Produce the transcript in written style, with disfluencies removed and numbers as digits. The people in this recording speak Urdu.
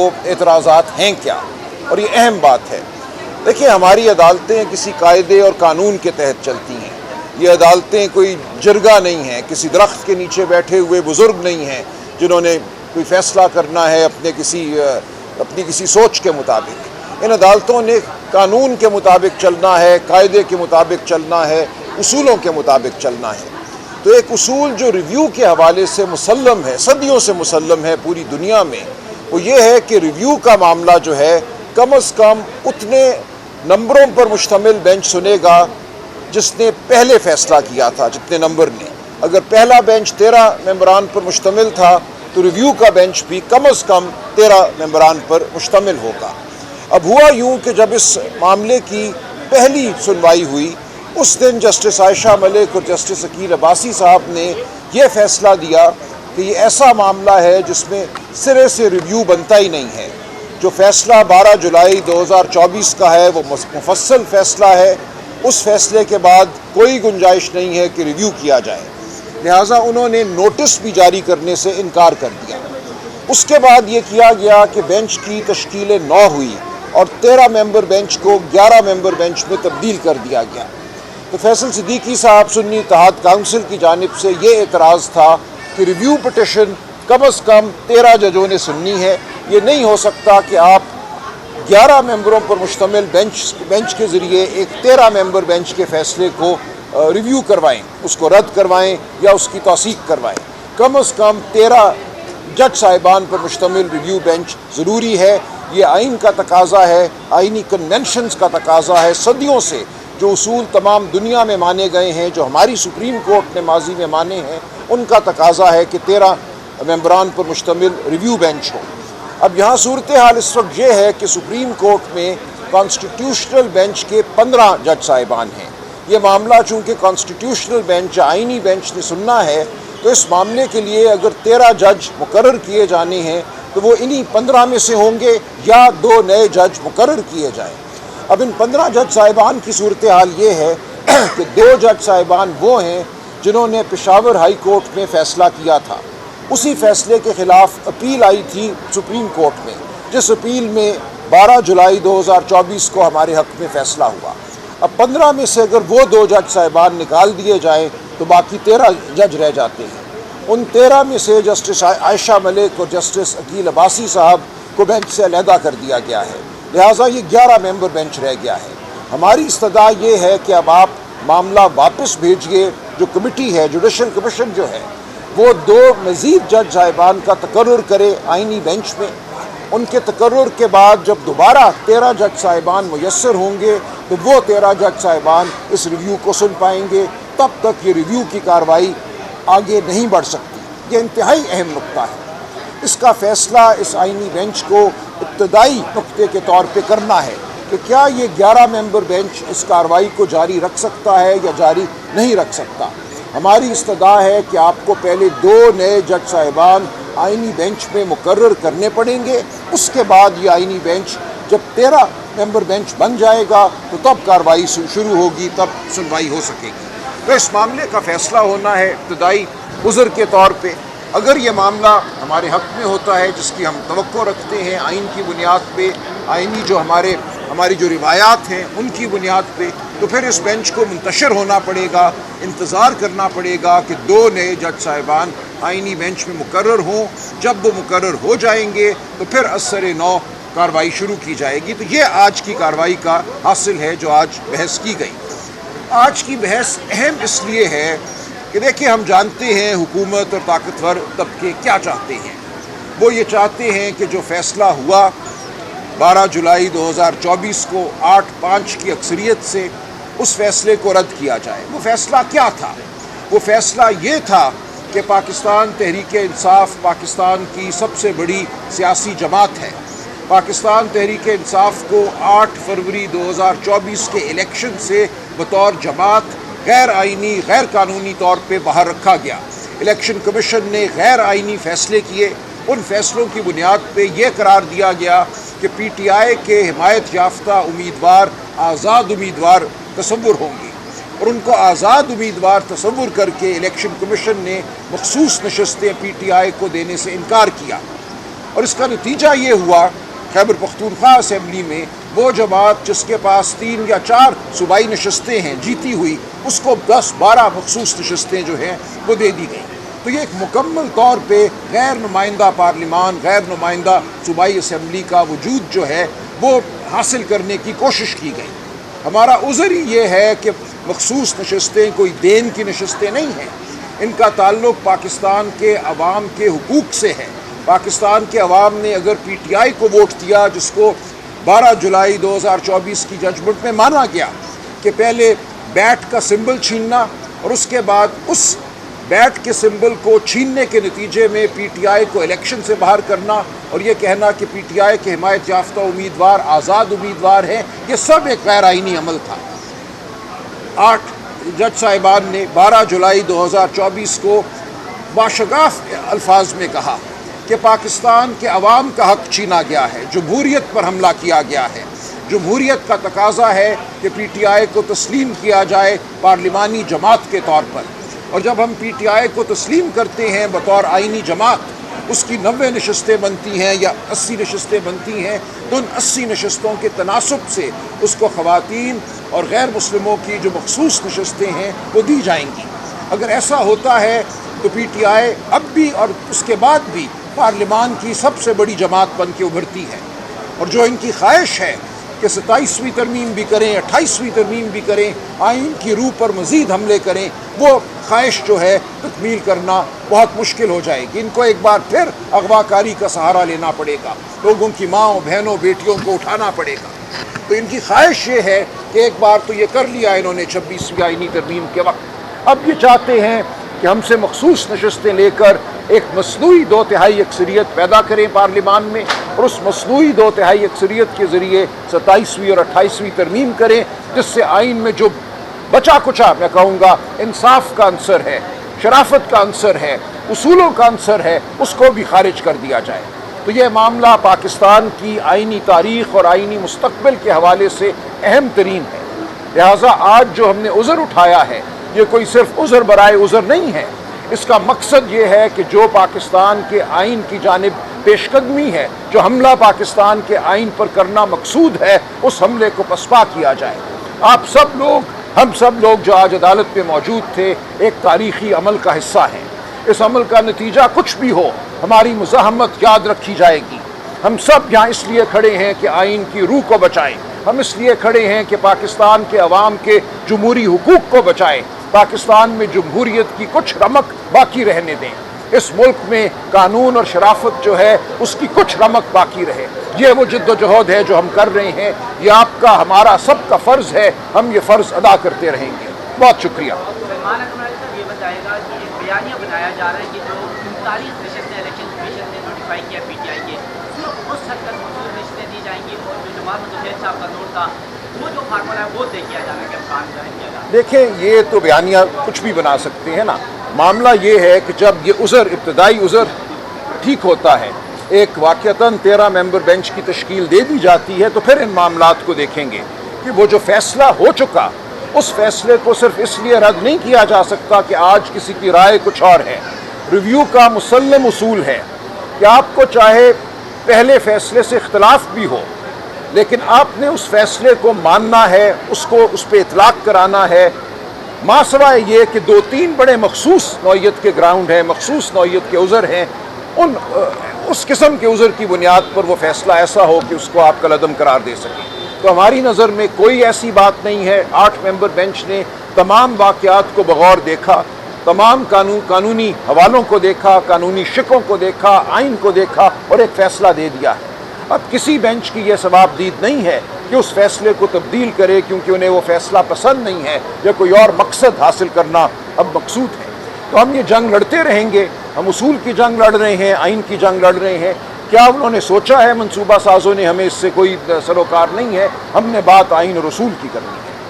وہ اعتراضات ہیں کیا، اور یہ اہم بات ہے۔ دیکھیں، ہماری عدالتیں کسی قاعدے اور قانون کے تحت چلتی ہیں۔ یہ عدالتیں کوئی جرگہ نہیں ہیں، کسی درخت کے نیچے بیٹھے ہوئے بزرگ نہیں ہیں جنہوں نے کوئی فیصلہ کرنا ہے اپنی کسی سوچ کے مطابق۔ ان عدالتوں نے قانون کے مطابق چلنا ہے، قاعدے کے مطابق چلنا ہے، اصولوں کے مطابق چلنا ہے۔ تو ایک اصول جو ریویو کے حوالے سے مسلم ہے، صدیوں سے مسلم ہے پوری دنیا میں، وہ یہ ہے کہ ریویو کا معاملہ جو ہے کم از کم اتنے نمبروں پر مشتمل بینچ سنے گا جس نے پہلے فیصلہ کیا تھا، جتنے نمبر نے۔ اگر پہلا بینچ 13 ممبران پر مشتمل تھا تو ریویو کا بینچ بھی کم از کم 13 ممبران پر مشتمل ہوگا۔ اب ہوا یوں کہ جب اس معاملے کی پہلی سنوائی ہوئی، اس دن جسٹس عائشہ ملک اور جسٹس عقیل عباسی صاحب نے یہ فیصلہ دیا کہ یہ ایسا معاملہ ہے جس میں سرے سے ریویو بنتا ہی نہیں ہے۔ جو فیصلہ 12 جولائی 2024 کا ہے وہ مفصل فیصلہ ہے، اس فیصلے کے بعد کوئی گنجائش نہیں ہے کہ ریویو کیا جائے، لہٰذا انہوں نے نوٹس بھی جاری کرنے سے انکار کر دیا۔ اس کے بعد یہ کیا گیا کہ بینچ کی تشکیل 9 ہوئی اور 13 ممبر بینچ کو 11 ممبر بینچ میں تبدیل کر دیا گیا۔ تو فیصل صدیقی صاحب سنی اتحاد کونسل کی جانب سے یہ اعتراض تھا کہ ریویو پٹیشن کم از کم 13 ججوں نے سننی ہے، یہ نہیں ہو سکتا کہ آپ 11 ممبروں پر مشتمل بینچ کے ذریعے ایک 13 ممبر بینچ کے فیصلے کو ریویو کروائیں، اس کو رد کروائیں یا اس کی توثیق کروائیں۔ کم از کم 13 جج صاحبان پر مشتمل ریویو بینچ ضروری ہے، یہ آئین کا تقاضا ہے، آئینی کنونشنز کا تقاضا ہے، صدیوں سے جو اصول تمام دنیا میں مانے گئے ہیں، جو ہماری سپریم کورٹ نے ماضی میں مانے ہیں، ان کا تقاضا ہے کہ 13 ممبران پر مشتمل ریویو بینچ ہو۔ اب یہاں صورتحال اس وقت یہ ہے کہ سپریم کورٹ میں کانسٹیٹیوشنل بینچ کے 15 جج صاحبان ہیں۔ یہ معاملہ چونکہ کانسٹیٹیوشنل بینچ یا آئینی بینچ نے سننا ہے، تو اس معاملے کے لیے اگر 13 جج مقرر کیے جانے ہیں تو وہ انہی 15 میں سے ہوں گے یا 2 نئے جج مقرر کیے جائیں۔ اب ان 15 جج صاحبان کی صورتحال یہ ہے کہ 2 جج صاحبان وہ ہیں جنہوں نے پشاور ہائی کورٹ میں فیصلہ کیا تھا، اسی فیصلے کے خلاف اپیل آئی تھی سپریم کورٹ میں، جس اپیل میں 12 جولائی 2024 کو ہمارے حق میں فیصلہ ہوا۔ اب 15 میں سے اگر وہ 2 جج صاحبان نکال دیے جائیں تو باقی 13 جج رہ جاتے ہیں۔ ان 13 میں سے جسٹس عائشہ ملک اور جسٹس عقیل عباسی صاحب کو بینچ سے علیحدہ کر دیا گیا ہے، لہٰذا یہ 11 ممبر بینچ رہ گیا ہے۔ ہماری استدعا یہ ہے کہ اب آپ معاملہ واپس بھیجیے، جو کمیٹی ہے، جوڈیشل کمیشن جو ہے، وہ 2 مزید جج صاحبان کا تقرر کرے آئینی بینچ میں۔ ان کے تقرر کے بعد جب دوبارہ 13 جج صاحبان میسر ہوں گے تو وہ 13 جج صاحبان اس ریویو کو سن پائیں گے، تب تک یہ ریویو کی کارروائی آگے نہیں بڑھ سکتی۔ یہ انتہائی اہم نقطہ ہے، اس کا فیصلہ اس آئینی بینچ کو ابتدائی نقطے کے طور پہ کرنا ہے کہ کیا یہ 11 ممبر بینچ اس کارروائی کو جاری رکھ سکتا ہے یا جاری نہیں رکھ سکتا۔ ہماری استدعا ہے کہ آپ کو پہلے 2 نئے جج صاحبان آئینی بینچ میں مقرر کرنے پڑیں گے، اس کے بعد یہ آئینی بینچ جب 13 ممبر بینچ بن جائے گا تو تب کارروائی شروع ہوگی، تب سنوائی ہو سکے گی۔ تو اس معاملے کا فیصلہ ہونا ہے ابتدائی عذر کے طور پہ۔ اگر یہ معاملہ ہمارے حق میں ہوتا ہے، جس کی ہم توقع رکھتے ہیں آئین کی بنیاد پہ، آئینی جو ہماری جو روایات ہیں ان کی بنیاد پہ، تو پھر اس بینچ کو منتشر ہونا پڑے گا، انتظار کرنا پڑے گا کہ 2 نئے جج صاحبان آئینی بینچ میں مقرر ہوں۔ جب وہ مقرر ہو جائیں گے تو پھر اثر نو کارروائی شروع کی جائے گی۔ تو یہ آج کی کارروائی کا حاصل ہے جو آج بحث کی گئی۔ آج کی بحث اہم اس لیے ہے کہ دیکھیں، ہم جانتے ہیں حکومت اور طاقتور طبقے کیا چاہتے ہیں۔ وہ یہ چاہتے ہیں کہ جو فیصلہ ہوا 12 جولائی 2024 کو 8-5 کی اکثریت سے، اس فیصلے کو رد کیا جائے۔ وہ فیصلہ کیا تھا؟ وہ فیصلہ یہ تھا کہ پاکستان تحریک انصاف پاکستان کی سب سے بڑی سیاسی جماعت ہے۔ پاکستان تحریک انصاف کو 8 فروری 2024 کے الیکشن سے بطور جماعت غیر آئینی، غیر قانونی طور پہ باہر رکھا گیا۔ الیکشن کمیشن نے غیر آئینی فیصلے کیے، ان فیصلوں کی بنیاد پہ یہ قرار دیا گیا کہ پی ٹی آئی کے حمایت یافتہ امیدوار آزاد امیدوار تصور ہوں گے، اور ان کو آزاد امیدوار تصور کر کے الیکشن کمیشن نے مخصوص نشستیں پی ٹی آئی کو دینے سے انکار کیا۔ اور اس کا نتیجہ یہ ہوا خیبر پختونخوا اسمبلی میں وہ جماعت جس کے پاس 3 یا 4 صوبائی نشستیں ہیں جیتی ہوئی، اس کو 10-12 مخصوص نشستیں جو ہیں وہ دے دی گئیں۔ تو یہ ایک مکمل طور پہ غیر نمائندہ پارلیمان، غیر نمائندہ صوبائی اسمبلی کا وجود جو ہے وہ حاصل کرنے کی کوشش کی گئی۔ ہمارا عذر ہی یہ ہے کہ مخصوص نشستیں کوئی دین کی نشستیں نہیں ہیں، ان کا تعلق پاکستان کے عوام کے حقوق سے ہے۔ پاکستان کے عوام نے اگر پی ٹی آئی کو ووٹ دیا، جس کو 12 جولائی 2024 کی ججمنٹ میں مانا گیا کہ پہلے بیٹ کا سمبل چھیننا اور اس کے بعد اس بیٹ کے سمبل کو چھیننے کے نتیجے میں پی ٹی آئی کو الیکشن سے باہر کرنا اور یہ کہنا کہ پی ٹی آئی کے حمایت یافتہ امیدوار آزاد امیدوار ہیں، یہ سب ایک غیر آئینی عمل تھا۔ 8 جج صاحبان نے 12 جولائی 2024 کو باشگاف الفاظ میں کہا کہ پاکستان کے عوام کا حق چھینا گیا ہے، جمہوریت پر حملہ کیا گیا ہے، جمہوریت کا تقاضا ہے کہ پی ٹی آئی کو تسلیم کیا جائے پارلیمانی جماعت کے طور پر، اور جب ہم پی ٹی آئی کو تسلیم کرتے ہیں بطور آئینی جماعت، اس کی 90 نشستیں بنتی ہیں یا 80 نشستیں بنتی ہیں، تو ان 80 نشستوں کے تناسب سے اس کو خواتین اور غیر مسلموں کی جو مخصوص نشستیں ہیں وہ دی جائیں گی۔ اگر ایسا ہوتا ہے تو پی ٹی آئی اب بھی اور اس کے بعد بھی پارلیمان کی سب سے بڑی جماعت بن کے ابھرتی ہے، اور جو ان کی خواہش ہے کہ 27ویں ترمیم بھی کریں، 28ویں ترمیم بھی کریں، آئین کی روح پر مزید حملے کریں، وہ خواہش جو ہے تکمیل کرنا بہت مشکل ہو جائے گی۔ ان کو ایک بار پھر اغوا کاری کا سہارا لینا پڑے گا، لوگوں کی ماؤں بہنوں بیٹیوں کو اٹھانا پڑے گا۔ تو ان کی خواہش یہ ہے کہ ایک بار تو یہ کر لیا انہوں نے 26ویں آئینی ترمیم کے وقت، اب یہ چاہتے ہیں کہ ہم سے مخصوص نشستیں لے کر ایک مصنوعی 2/3 اکثریت پیدا کریں پارلیمان میں، اور اس مصنوعی 2/3 اکثریت کے ذریعے 27ویں اور 28ویں ترمیم کریں، جس سے آئین میں جو بچا کچا میں کہوں گا انصاف کا عنصر ہے، شرافت کا عنصر ہے، اصولوں کا عنصر ہے، اس کو بھی خارج کر دیا جائے۔ تو یہ معاملہ پاکستان کی آئینی تاریخ اور آئینی مستقبل کے حوالے سے اہم ترین ہے۔ لہٰذا آج جو ہم نے عذر اٹھایا ہے، یہ کوئی صرف عذر برائے عذر نہیں ہے، اس کا مقصد یہ ہے کہ جو پاکستان کے آئین کی جانب پیش قدمی ہے، جو حملہ پاکستان کے آئین پر کرنا مقصود ہے، اس حملے کو پسپا کیا جائے۔ آپ سب لوگ، ہم سب لوگ جو آج عدالت میں موجود تھے، ایک تاریخی عمل کا حصہ ہیں۔ اس عمل کا نتیجہ کچھ بھی ہو، ہماری مزاحمت یاد رکھی جائے گی۔ ہم سب یہاں اس لیے کھڑے ہیں کہ آئین کی روح کو بچائیں، ہم اس لیے کھڑے ہیں کہ پاکستان کے عوام کے جمہوری حقوق کو بچائیں، پاکستان میں جمہوریت کی کچھ رمق باقی رہنے دیں، اس ملک میں قانون اور شرافت جو ہے اس کی کچھ رمق باقی رہے۔ یہ وہ جد و جہد ہے جو ہم کر رہے ہیں، یہ آپ کا ہمارا سب کا فرض ہے، ہم یہ فرض ادا کرتے رہیں گے۔ بہت شکریہ۔ یہ بتائے گا کہ ایک بیانیہ بنایا جا رہا ہے کہ جو 39 نشستیں الیکشن کمیشن نے نوٹیفائی کیا پی ٹی آئی کے، اس حد تک مزید نشستیں دی جائیں گی، اور جو جماعت الحسین صاحب کا نوٹ تھا وہ جو فارمولہ ہے وہ طے کیا جانا ہے کہ امکان ظاہر کیا جانا ہے۔ دیکھیں، یہ تو بیانیہ کچھ بھی بنا سکتے ہیں نا، معاملہ یہ ہے کہ جب یہ عذر، ابتدائی عذر ٹھیک ہوتا ہے، ایک واقعتاً 13 ممبر بینچ کی تشکیل دے دی جاتی ہے، تو پھر ان معاملات کو دیکھیں گے کہ وہ جو فیصلہ ہو چکا، اس فیصلے کو صرف اس لیے رد نہیں کیا جا سکتا کہ آج کسی کی رائے کچھ اور ہے۔ ریویو کا مسلم اصول ہے کہ آپ کو چاہے پہلے فیصلے سے اختلاف بھی ہو، لیکن آپ نے اس فیصلے کو ماننا ہے، اس کو اس پہ اطلاق کرانا ہے، ماں سوائے یہ کہ 2-3 بڑے مخصوص نوعیت کے گراؤنڈ ہیں، مخصوص نوعیت کے عذر ہیں، اس قسم کے عذر کی بنیاد پر وہ فیصلہ ایسا ہو کہ اس کو آپ کالعدم قرار دے سکیں۔ تو ہماری نظر میں کوئی ایسی بات نہیں ہے۔ 8 ممبر بینچ نے تمام واقعات کو بغور دیکھا، تمام قانونی حوالوں کو دیکھا، قانونی شکوں کو دیکھا، آئین کو دیکھا، اور ایک فیصلہ دے دیا ہے۔ اب کسی بینچ کی یہ ثوابدید نہیں ہے کہ اس فیصلے کو تبدیل کرے کیونکہ انہیں وہ فیصلہ پسند نہیں ہے یا کوئی اور مقصد حاصل کرنا اب مقصود ہے۔ تو ہم یہ جنگ لڑتے رہیں گے، ہم اصول کی جنگ لڑ رہے ہیں، آئین کی جنگ لڑ رہے ہیں۔ کیا انہوں نے سوچا ہے منصوبہ سازوں نے ہمیں اس سے کوئی سروکار نہیں ہے، ہم نے بات آئین اور اصول کی کرنی ہے۔